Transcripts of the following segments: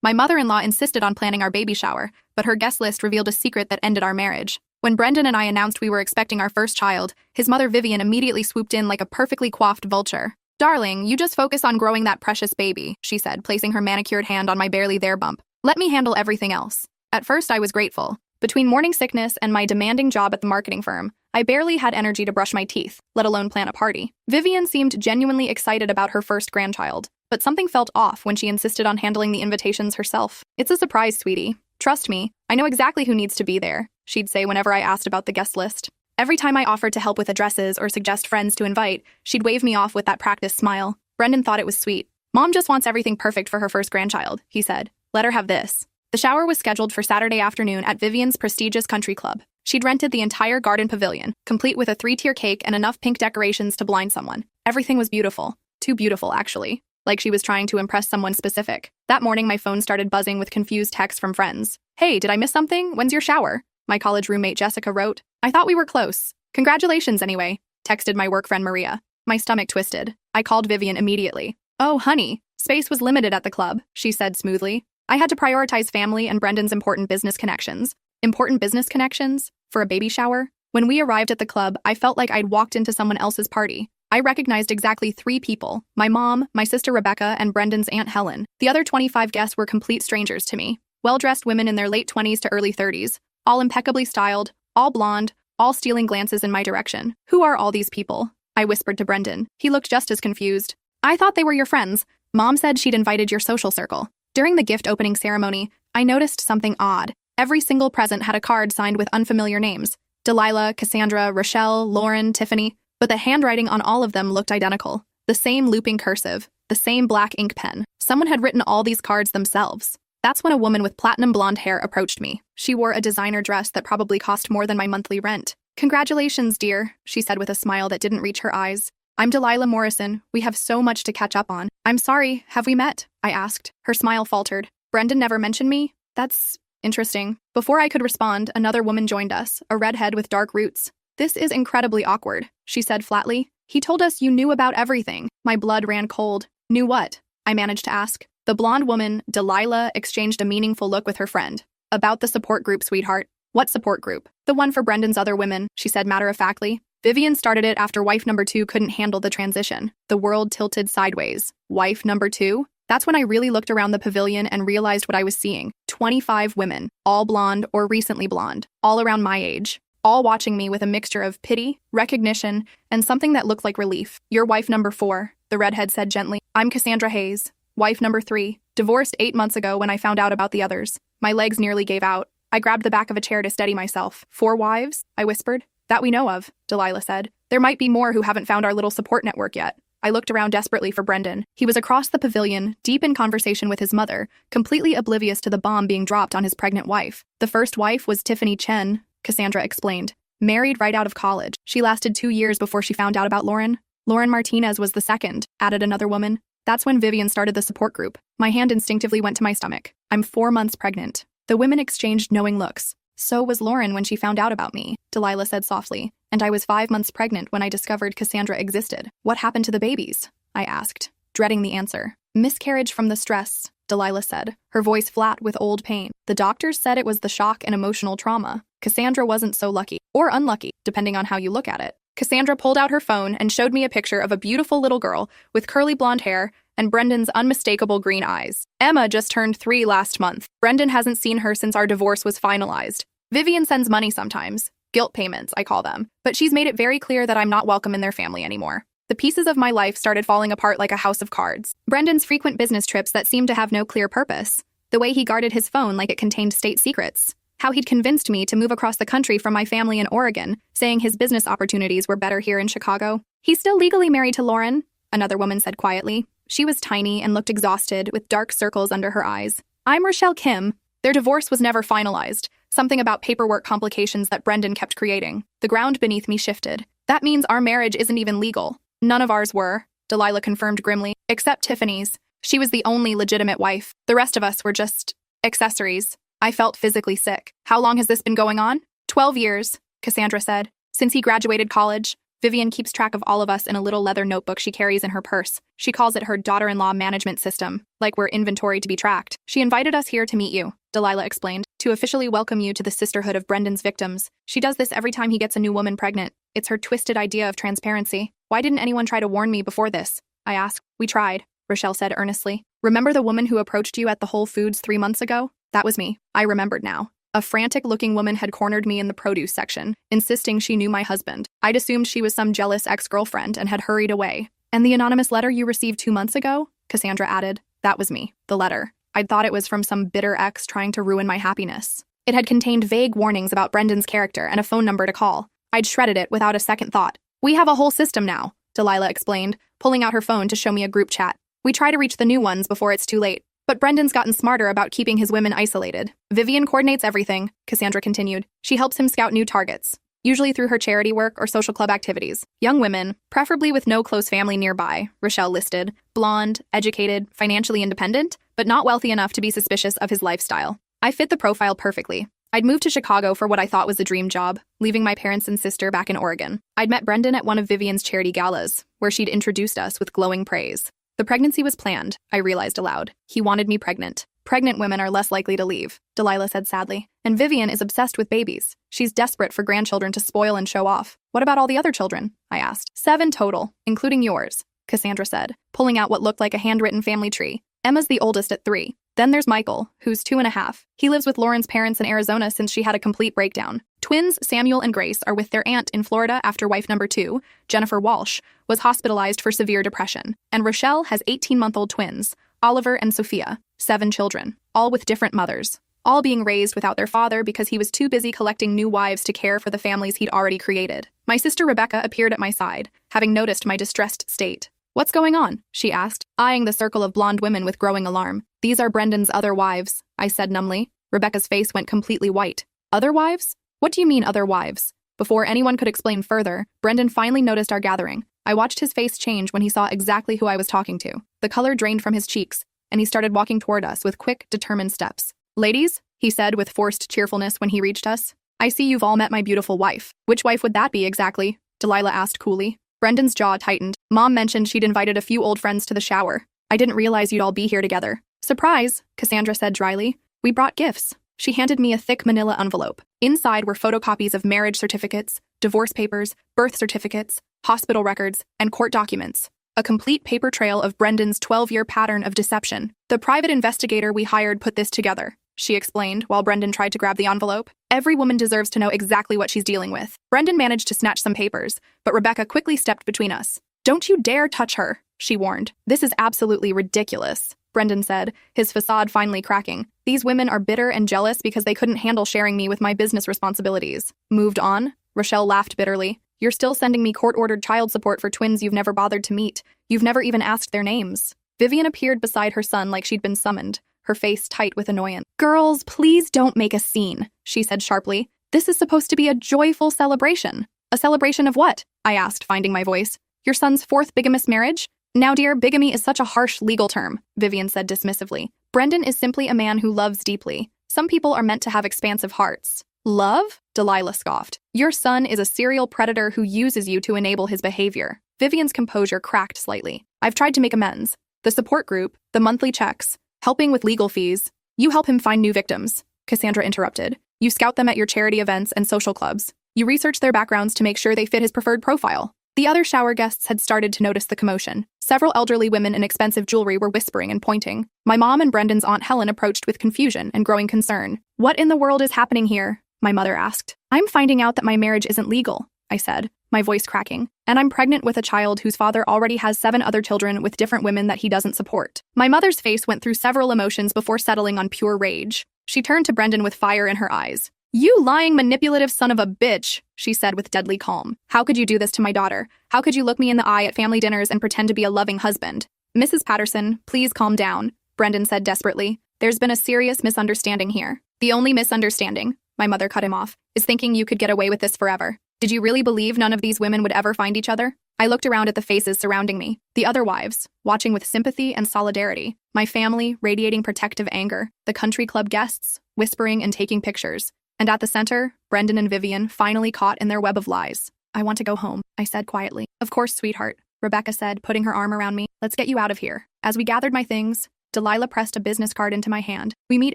My mother-in-law insisted on planning our baby shower, but her guest list revealed a secret that ended our marriage. When Brendan and I announced we were expecting our first child, his mother Vivian immediately swooped in like a perfectly coiffed vulture. "Darling, you just focus on growing that precious baby," she said, placing her manicured hand on my barely there bump. "Let me handle everything else." At first, I was grateful. Between morning sickness and my demanding job at the marketing firm, I barely had energy to brush my teeth, let alone plan a party. Vivian seemed genuinely excited about her first grandchild, but something felt off when she insisted on handling the invitations herself. "It's a surprise, sweetie. Trust me, I know exactly who needs to be there," she'd say whenever I asked about the guest list. Every time I offered to help with addresses or suggest friends to invite, she'd wave me off with that practiced smile. Brendan thought it was sweet. "Mom just wants everything perfect for her first grandchild," he said. "Let her have this." The shower was scheduled for Saturday afternoon at Vivian's prestigious country club. She'd rented the entire garden pavilion, complete with a 3-tier cake and enough pink decorations to blind someone. Everything was beautiful. Too beautiful, actually. Like she was trying to impress someone specific. That morning, my phone started buzzing with confused texts from friends. "Hey, did I miss something? When's your shower?" My college roommate Jessica wrote. "I thought we were close. Congratulations anyway," texted my work friend Maria. My stomach twisted. I called Vivian immediately. "Oh, honey, space was limited at the club," she said smoothly. I had to prioritize family and Brendan's important business connections. Important business connections? For a baby shower? When we arrived at the club, I felt like I'd walked into someone else's party. I recognized exactly 3 people: my mom, my sister Rebecca, and Brendan's Aunt Helen. The other 25 guests were complete strangers to me. Well-dressed women in their late 20s to early 30s, all impeccably styled, all blonde, all stealing glances in my direction. "Who are all these people?" I whispered to Brendan. He looked just as confused. "I thought they were your friends. Mom said she'd invited your social circle." During the gift opening ceremony, I noticed something odd. Every single present had a card signed with unfamiliar names: Delilah, Cassandra, Rochelle, Lauren, Tiffany, but the handwriting on all of them looked identical. The same looping cursive, the same black ink pen. Someone had written all these cards themselves. That's when a woman with platinum blonde hair approached me. She wore a designer dress that probably cost more than my monthly rent. "Congratulations, dear," she said with a smile that didn't reach her eyes. "I'm Delilah Morrison. We have so much to catch up on." "I'm sorry, have we met?" I asked. Her smile faltered. "Brendan never mentioned me? That's interesting." Before I could respond, another woman joined us, a redhead with dark roots. "This is incredibly awkward," she said flatly. "He told us you knew about everything." My blood ran cold. "Knew what?" I managed to ask. The blonde woman, Delilah, exchanged a meaningful look with her friend. "About the support group, sweetheart." "What support group?" "The one for Brendan's other women," she said matter-of-factly. Vivian started it after wife number 2 couldn't handle the transition. The world tilted sideways. Wife number 2? That's when I really looked around the pavilion and realized what I was seeing. 25 women, all blonde or recently blonde, all around my age, all watching me with a mixture of pity, recognition, and something that looked like relief. "You're wife number 4, the redhead said gently. "I'm Cassandra Hayes, wife number 3, divorced 8 months ago when I found out about the others." My legs nearly gave out. I grabbed the back of a chair to steady myself. "4 wives?" I whispered. "That we know of," Delilah said. "There might be more who haven't found our little support network yet." I looked around desperately for Brendan. He was across the pavilion, deep in conversation with his mother, completely oblivious to the bomb being dropped on his pregnant wife. "The first wife was Tiffany Chen," Cassandra explained. "Married right out of college. She lasted 2 years before she found out about Lauren." "Lauren Martinez was the second," added another woman. "That's when Vivian started the support group." My hand instinctively went to my stomach. "I'm 4 months pregnant." The women exchanged knowing looks. "So was Lauren when she found out about me," Delilah said softly. "And I was 5 months pregnant when I discovered Cassandra existed." "What happened to the babies?" I asked, dreading the answer. "Miscarriage from the stress," Delilah said, her voice flat with old pain. "The doctors said it was the shock and emotional trauma. Cassandra wasn't so lucky, or unlucky, depending on how you look at it." Cassandra pulled out her phone and showed me a picture of a beautiful little girl with curly blonde hair and Brendan's unmistakable green eyes. "Emma just turned 3 last month. Brendan hasn't seen her since our divorce was finalized. Vivian sends money sometimes. Guilt payments, I call them. But she's made it very clear that I'm not welcome in their family anymore." The pieces of my life started falling apart like a house of cards. Brendan's frequent business trips that seemed to have no clear purpose. The way he guarded his phone like it contained state secrets. How he'd convinced me to move across the country from my family in Oregon, saying his business opportunities were better here in Chicago. "He's still legally married to Lauren," another woman said quietly. She was tiny and looked exhausted, with dark circles under her eyes. "I'm Rochelle Kim. Their divorce was never finalized. Something about paperwork complications that Brendan kept creating." The ground beneath me shifted. "That means our marriage isn't even legal." "None of ours were," Delilah confirmed grimly, "except Tiffany's. She was the only legitimate wife. The rest of us were just accessories." I felt physically sick. "How long has this been going on?" 12 years, Cassandra said. "Since he graduated college. Vivian keeps track of all of us in a little leather notebook she carries in her purse. She calls it her daughter-in-law management system, like we're inventory to be tracked. She invited us here to meet you, Delilah explained, to officially welcome you to the sisterhood of Brendan's victims. She does this every time he gets a new woman pregnant. It's her twisted idea of transparency. Why didn't anyone try to warn me before this? I asked. We tried, Rochelle said earnestly. Remember the woman who approached you at the Whole Foods 3 months ago? That was me. I remembered now. A frantic-looking woman had cornered me in the produce section, insisting she knew my husband. I'd assumed she was some jealous ex-girlfriend and had hurried away. And the anonymous letter you received 2 months ago? Cassandra added. That was me. The letter. I'd thought it was from some bitter ex trying to ruin my happiness. It had contained vague warnings about Brendan's character and a phone number to call. I'd shredded it without a second thought. We have a whole system now, Delilah explained, pulling out her phone to show me a group chat. We try to reach the new ones before it's too late. But Brendan's gotten smarter about keeping his women isolated. Vivian coordinates everything, Cassandra continued. She helps him scout new targets, usually through her charity work or social club activities. Young women, preferably with no close family nearby, Rochelle listed. Blonde, educated, financially independent, but not wealthy enough to be suspicious of his lifestyle. I fit the profile perfectly. I'd moved to Chicago for what I thought was a dream job, leaving my parents and sister back in Oregon. I'd met Brendan at one of Vivian's charity galas, where she'd introduced us with glowing praise. The pregnancy was planned, I realized aloud. He wanted me pregnant. Pregnant women are less likely to leave, Delilah said sadly. And Vivian is obsessed with babies. She's desperate for grandchildren to spoil and show off. What about all the other children? I asked. 7 total, including yours, Cassandra said, pulling out what looked like a handwritten family tree. Emma's the oldest at 3. Then there's Michael, who's 2.5. He lives with Lauren's parents in Arizona since she had a complete breakdown. Twins Samuel and Grace are with their aunt in Florida after wife number 2, Jennifer Walsh, was hospitalized for severe depression. And Rochelle has 18-month-old twins, Oliver and Sophia, 7 children, all with different mothers, all being raised without their father because he was too busy collecting new wives to care for the families he'd already created. My sister Rebecca appeared at my side, having noticed my distressed state. What's going on? She asked, eyeing the circle of blonde women with growing alarm. These are Brendan's other wives, I said numbly. Rebecca's face went completely white. Other wives? What do you mean, other wives? Before anyone could explain further, Brendan finally noticed our gathering. I watched his face change when he saw exactly who I was talking to. The color drained from his cheeks, and he started walking toward us with quick, determined steps. Ladies, he said with forced cheerfulness when he reached us, I see you've all met my beautiful wife. Which wife would that be exactly? Delilah asked coolly. Brendan's jaw tightened. Mom mentioned she'd invited a few old friends to the shower. I didn't realize you'd all be here together. Surprise, Cassandra said dryly. We brought gifts. She handed me a thick manila envelope. Inside were photocopies of marriage certificates, divorce papers, birth certificates, hospital records, and court documents. A complete paper trail of Brendan's 12-year pattern of deception. The private investigator we hired put this together, she explained while Brendan tried to grab the envelope. Every woman deserves to know exactly what she's dealing with. Brendan managed to snatch some papers, but Rebecca quickly stepped between us. Don't you dare touch her, she warned. This is absolutely ridiculous, Brendan said, his facade finally cracking. These women are bitter and jealous because they couldn't handle sharing me with my business responsibilities. Moved on? Rochelle laughed bitterly. You're still sending me court-ordered child support for twins you've never bothered to meet. You've never even asked their names. Vivian appeared beside her son like she'd been summoned, her face tight with annoyance. Girls, please don't make a scene, she said sharply. This is supposed to be a joyful celebration. A celebration of what? I asked, finding my voice. Your son's 4th bigamous marriage? Now, dear, bigamy is such a harsh legal term, Vivian said dismissively. Brendan is simply a man who loves deeply. Some people are meant to have expansive hearts. Love? Delilah scoffed. Your son is a serial predator who uses you to enable his behavior. Vivian's composure cracked slightly. I've tried to make amends. The support group, the monthly checks, helping with legal fees. You help him find new victims, Cassandra interrupted. You scout them at your charity events and social clubs. You research their backgrounds to make sure they fit his preferred profile. The other shower guests had started to notice the commotion. Several elderly women in expensive jewelry were whispering and pointing. My mom and Brendan's Aunt Helen approached with confusion and growing concern. What in the world is happening here? My mother asked. I'm finding out that my marriage isn't legal, I said, my voice cracking. And I'm pregnant with a child whose father already has 7 other children with different women that he doesn't support. My mother's face went through several emotions before settling on pure rage. She turned to Brendan with fire in her eyes. You lying, manipulative son of a bitch, she said with deadly calm. How could you do this to my daughter? How could you look me in the eye at family dinners and pretend to be a loving husband? Mrs. Patterson, please calm down, Brendan said desperately. There's been a serious misunderstanding here. The only misunderstanding, my mother cut him off, is thinking you could get away with this forever. Did you really believe none of these women would ever find each other? I looked around at the faces surrounding me, the other wives, watching with sympathy and solidarity, my family radiating protective anger, the country club guests, whispering and taking pictures. And at the center, Brendan and Vivian finally caught in their web of lies. I want to go home, I said quietly. Of course, sweetheart, Rebecca said, putting her arm around me. Let's get you out of here. As we gathered my things, Delilah pressed a business card into my hand. We meet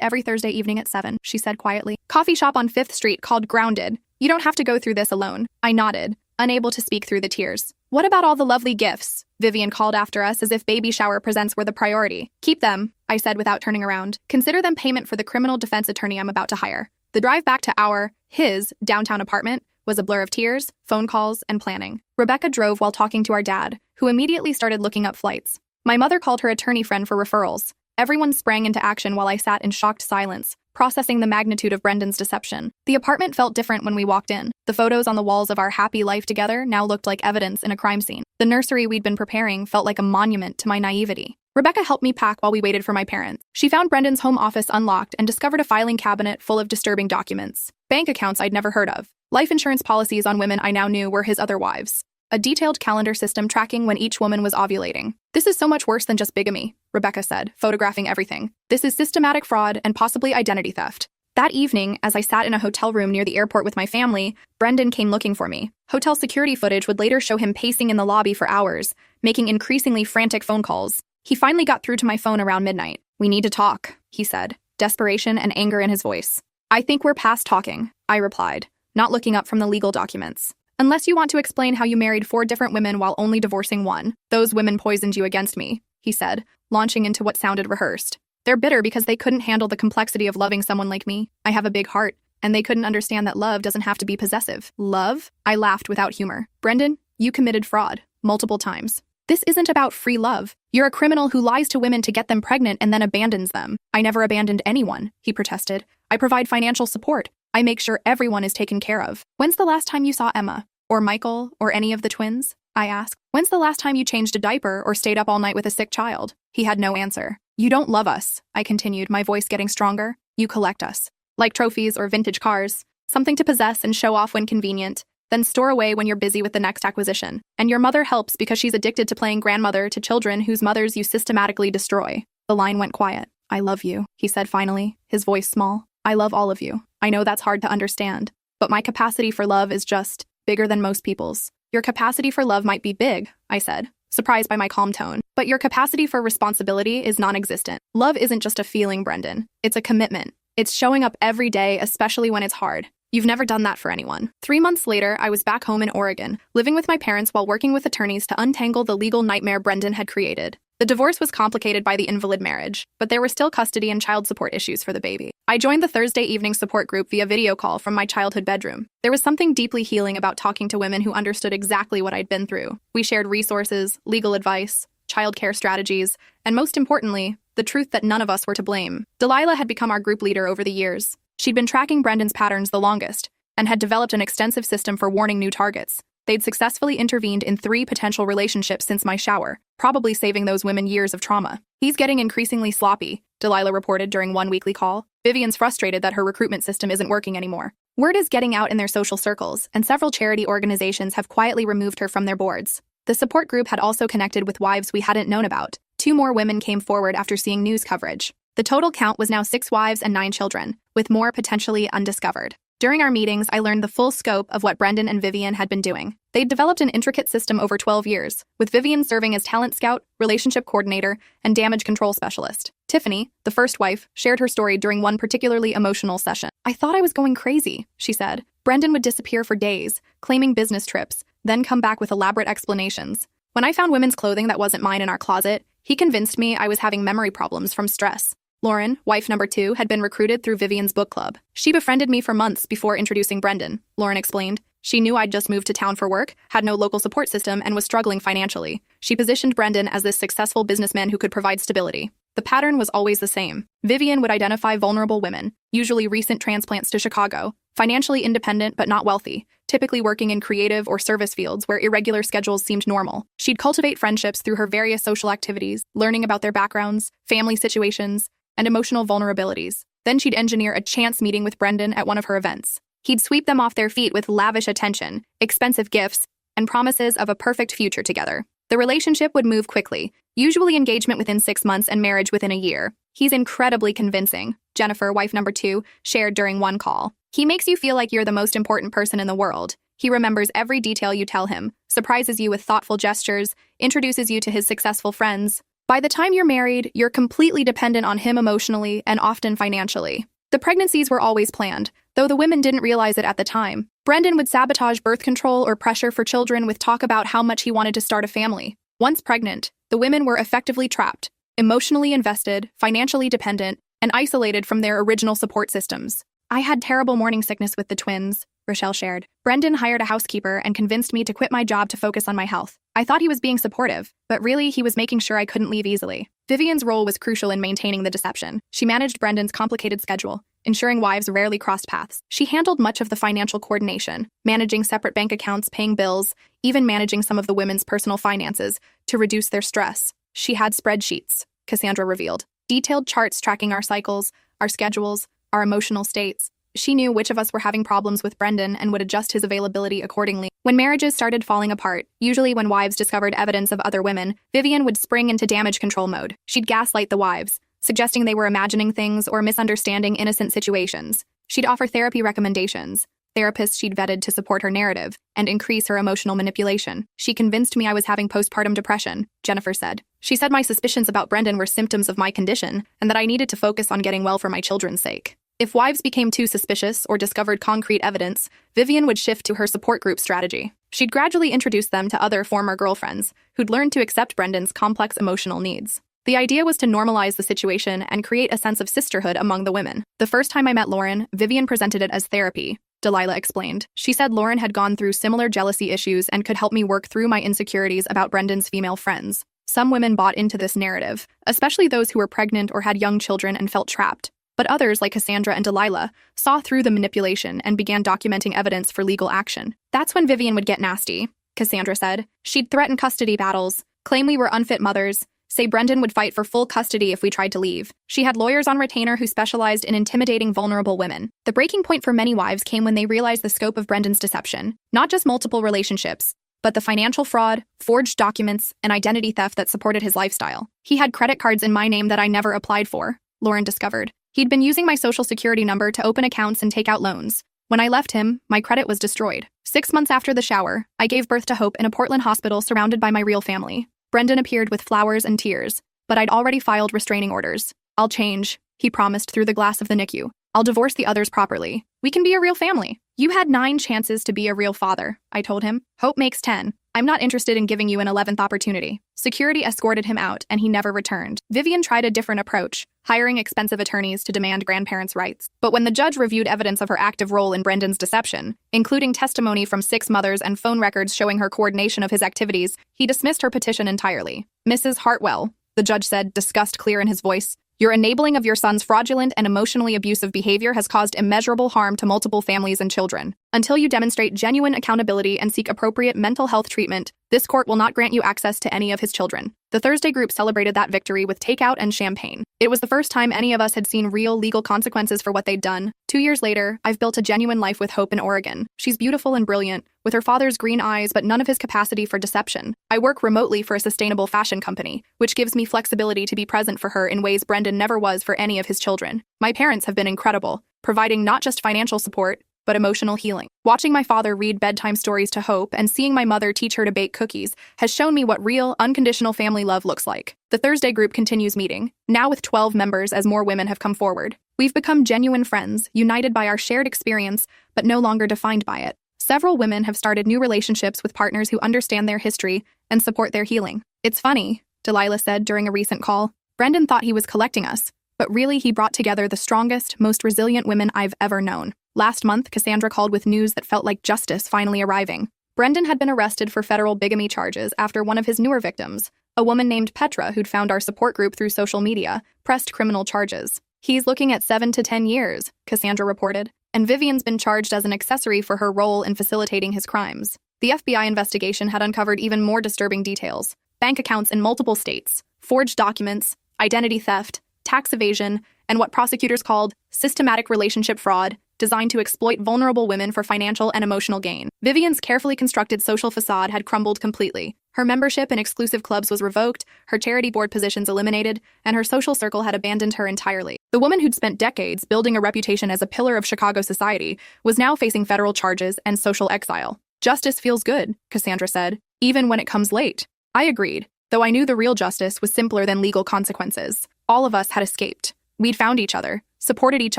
every Thursday evening at 7, she said quietly. Coffee shop on 5th Street called Grounded. You don't have to go through this alone. I nodded, unable to speak through the tears. What about all the lovely gifts? Vivian called after us as if baby shower presents were the priority. Keep them, I said without turning around. Consider them payment for the criminal defense attorney I'm about to hire. The drive back to his downtown apartment was a blur of tears, phone calls, and planning. Rebecca drove while talking to our dad, who immediately started looking up flights. My mother called her attorney friend for referrals. Everyone sprang into action while I sat in shocked silence, processing the magnitude of Brendan's deception. The apartment felt different when we walked in. The photos on the walls of our happy life together now looked like evidence in a crime scene. The nursery we'd been preparing felt like a monument to my naivety. Rebecca helped me pack while we waited for my parents. She found Brendan's home office unlocked and discovered a filing cabinet full of disturbing documents. Bank accounts I'd never heard of. Life insurance policies on women I now knew were his other wives. A detailed calendar system tracking when each woman was ovulating. This is so much worse than just bigamy, Rebecca said, photographing everything. This is systematic fraud and possibly identity theft. That evening, as I sat in a hotel room near the airport with my family, Brendan came looking for me. Hotel security footage would later show him pacing in the lobby for hours, making increasingly frantic phone calls. He finally got through to my phone around midnight. We need to talk, he said, desperation and anger in his voice. I think we're past talking, I replied, not looking up from the legal documents. Unless you want to explain how you married 4 different women while only divorcing one. Those women poisoned you against me, he said, launching into what sounded rehearsed. They're bitter because they couldn't handle the complexity of loving someone like me. I have a big heart, and they couldn't understand that love doesn't have to be possessive. Love? I laughed without humor. Brendan, you committed fraud. Multiple times. This isn't about free love. You're a criminal who lies to women to get them pregnant and then abandons them. I never abandoned anyone, he protested. I provide financial support. I make sure everyone is taken care of. When's the last time you saw Emma? Or Michael? Or any of the twins? I asked. When's the last time you changed a diaper or stayed up all night with a sick child? He had no answer. You don't love us, I continued, my voice getting stronger. You collect us. Like trophies or vintage cars. Something to possess and show off when convenient, then store away when you're busy with the next acquisition. And your mother helps because she's addicted to playing grandmother to children whose mothers you systematically destroy. The line went quiet. I love you, he said finally, his voice small. I love all of you. I know that's hard to understand, but my capacity for love is just bigger than most people's. Your capacity for love might be big, I said, surprised by my calm tone, but your capacity for responsibility is non-existent. Love isn't just a feeling, Brendan. It's a commitment. It's showing up every day, especially when it's hard. You've never done that for anyone. 3 months later, I was back home in Oregon, living with my parents while working with attorneys to untangle the legal nightmare Brendan had created. The divorce was complicated by the invalid marriage, but there were still custody and child support issues for the baby. I joined the Thursday evening support group via video call from my childhood bedroom. There was something deeply healing about talking to women who understood exactly what I'd been through. We shared resources, legal advice, childcare strategies, and most importantly, the truth that none of us were to blame. Delilah had become our group leader over the years. She'd been tracking Brendan's patterns the longest, and had developed an extensive system for warning new targets. They'd successfully intervened in 3 potential relationships since my shower, probably saving those women years of trauma. He's getting increasingly sloppy, Delilah reported during one weekly call. Vivian's frustrated that her recruitment system isn't working anymore. Word is getting out in their social circles, and several charity organizations have quietly removed her from their boards. The support group had also connected with wives we hadn't known about. 2 more women came forward after seeing news coverage. The total count was now 6 wives and 9 children, with more potentially undiscovered. During our meetings, I learned the full scope of what Brendan and Vivian had been doing. They'd developed an intricate system over 12 years, with Vivian serving as talent scout, relationship coordinator, and damage control specialist. Tiffany, the first wife, shared her story during one particularly emotional session. I thought I was going crazy, she said. Brendan would disappear for days, claiming business trips, then come back with elaborate explanations. When I found women's clothing that wasn't mine in our closet, he convinced me I was having memory problems from stress. Lauren, wife number 2, had been recruited through Vivian's book club. She befriended me for months before introducing Brendan, Lauren explained. She knew I'd just moved to town for work, had no local support system, and was struggling financially. She positioned Brendan as this successful businessman who could provide stability. The pattern was always the same. Vivian would identify vulnerable women, usually recent transplants to Chicago, financially independent but not wealthy, typically working in creative or service fields where irregular schedules seemed normal. She'd cultivate friendships through her various social activities, learning about their backgrounds, family situations, and emotional vulnerabilities. Then she'd engineer a chance meeting with Brendan at one of her events. He'd sweep them off their feet with lavish attention, expensive gifts, and promises of a perfect future together. The relationship would move quickly, usually engagement within 6 months and marriage within a year. He's incredibly convincing, Jennifer, wife number 2, shared during one call. He makes you feel like you're the most important person in the world. He remembers every detail you tell him, surprises you with thoughtful gestures, introduces you to his successful friends. By the time you're married, you're completely dependent on him emotionally and often financially. The pregnancies were always planned, though the women didn't realize it at the time. Brendan would sabotage birth control or pressure for children with talk about how much he wanted to start a family. Once pregnant, the women were effectively trapped, emotionally invested, financially dependent, and isolated from their original support systems. I had terrible morning sickness with the twins, Rochelle shared. Brendan hired a housekeeper and convinced me to quit my job to focus on my health. I thought he was being supportive, but really he was making sure I couldn't leave easily. Vivian's role was crucial in maintaining the deception. She managed Brendan's complicated schedule, ensuring wives rarely crossed paths. She handled much of the financial coordination, managing separate bank accounts, paying bills, even managing some of the women's personal finances to reduce their stress. She had spreadsheets, Cassandra revealed, detailed charts tracking our cycles, our schedules, our emotional states. She knew which of us were having problems with Brendan and would adjust his availability accordingly. When marriages started falling apart, usually when wives discovered evidence of other women, Vivian would spring into damage control mode. She'd gaslight the wives, suggesting they were imagining things or misunderstanding innocent situations. She'd offer therapy recommendations, therapists she'd vetted to support her narrative, and increase her emotional manipulation. She convinced me I was having postpartum depression, Jennifer said. She said my suspicions about Brendan were symptoms of my condition and that I needed to focus on getting well for my children's sake. If wives became too suspicious or discovered concrete evidence, Vivian would shift to her support group strategy. She'd gradually introduce them to other former girlfriends who'd learned to accept Brendan's complex emotional needs. The idea was to normalize the situation and create a sense of sisterhood among the women. The first time I met Lauren, Vivian presented it as therapy, Delilah explained. She said Lauren had gone through similar jealousy issues and could help me work through my insecurities about Brendan's female friends. Some women bought into this narrative, especially those who were pregnant or had young children and felt trapped. But others, like Cassandra and Delilah, saw through the manipulation and began documenting evidence for legal action. That's when Vivian would get nasty, Cassandra said. She'd threaten custody battles, claim we were unfit mothers, say Brendan would fight for full custody if we tried to leave. She had lawyers on retainer who specialized in intimidating vulnerable women. The breaking point for many wives came when they realized the scope of Brendan's deception, not just multiple relationships, but the financial fraud, forged documents, and identity theft that supported his lifestyle. He had credit cards in my name that I never applied for, Lauren discovered. He'd been using my social security number to open accounts and take out loans. When I left him, my credit was destroyed. 6 months after the shower, I gave birth to Hope in a Portland hospital surrounded by my real family. Brendan appeared with flowers and tears, but I'd already filed restraining orders. I'll change, he promised through the glass of the NICU. I'll divorce the others properly. We can be a real family. You had 9 chances to be a real father, I told him. Hope makes 10. I'm not interested in giving you an 11th opportunity. Security escorted him out, and he never returned. Vivian tried a different approach, hiring expensive attorneys to demand grandparents' rights. But when the judge reviewed evidence of her active role in Brendan's deception, including testimony from 6 mothers and phone records showing her coordination of his activities, he dismissed her petition entirely. Mrs. Hartwell, the judge said, disgust clear in his voice, your enabling of your son's fraudulent and emotionally abusive behavior has caused immeasurable harm to multiple families and children. Until you demonstrate genuine accountability and seek appropriate mental health treatment, this court will not grant you access to any of his children. The Thursday group celebrated that victory with takeout and champagne. It was the first time any of us had seen real legal consequences for what they'd done. 2 years later, I've built a genuine life with Hope in Oregon. She's beautiful and brilliant, with her father's green eyes but none of his capacity for deception. I work remotely for a sustainable fashion company, which gives me flexibility to be present for her in ways Brendan never was for any of his children. My parents have been incredible, providing not just financial support, but emotional healing. Watching my father read bedtime stories to Hope and seeing my mother teach her to bake cookies has shown me what real, unconditional family love looks like. The Thursday group continues meeting, now with 12 members as more women have come forward. We've become genuine friends, united by our shared experience, but no longer defined by it. Several women have started new relationships with partners who understand their history and support their healing. It's funny, Delilah said during a recent call. Brendan thought he was collecting us, but really he brought together the strongest, most resilient women I've ever known. Last month, Cassandra called with news that felt like justice finally arriving. Brendan had been arrested for federal bigamy charges after one of his newer victims, a woman named Petra who'd found our support group through social media, pressed criminal charges. He's looking at 7 to 10 years, Cassandra reported, and Vivian's been charged as an accessory for her role in facilitating his crimes. The FBI investigation had uncovered even more disturbing details: bank accounts in multiple states, forged documents, identity theft, tax evasion, and what prosecutors called systematic relationship fraud, designed to exploit vulnerable women for financial and emotional gain. Vivian's carefully constructed social facade had crumbled completely. Her membership in exclusive clubs was revoked, her charity board positions eliminated, and her social circle had abandoned her entirely. The woman who'd spent decades building a reputation as a pillar of Chicago society was now facing federal charges and social exile. Justice feels good, Cassandra said, even when it comes late. I agreed, though I knew the real justice was simpler than legal consequences. All of us had escaped. We'd found each other, supported each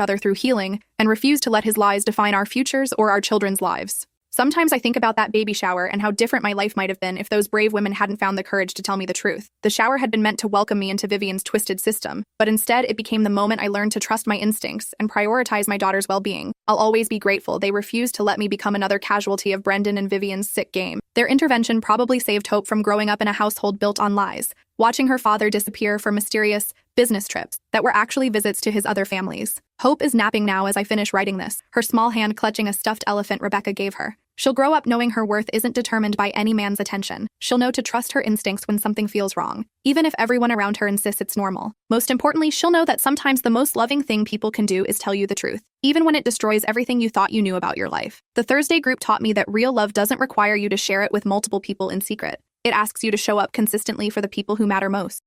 other through healing, and refused to let his lies define our futures or our children's lives. Sometimes I think about that baby shower and how different my life might have been if those brave women hadn't found the courage to tell me the truth. The shower had been meant to welcome me into Vivian's twisted system, but instead it became the moment I learned to trust my instincts and prioritize my daughter's well-being. I'll always be grateful they refused to let me become another casualty of Brendan and Vivian's sick game. Their intervention probably saved Hope from growing up in a household built on lies, watching her father disappear for mysterious business trips that were actually visits to his other families. Hope is napping now as I finish writing this, her small hand clutching a stuffed elephant Rebecca gave her. She'll grow up knowing her worth isn't determined by any man's attention. She'll know to trust her instincts when something feels wrong, even if everyone around her insists it's normal. Most importantly, she'll know that sometimes the most loving thing people can do is tell you the truth, even when it destroys everything you thought you knew about your life. The Thursday group taught me that real love doesn't require you to share it with multiple people in secret. It asks you to show up consistently for the people who matter most.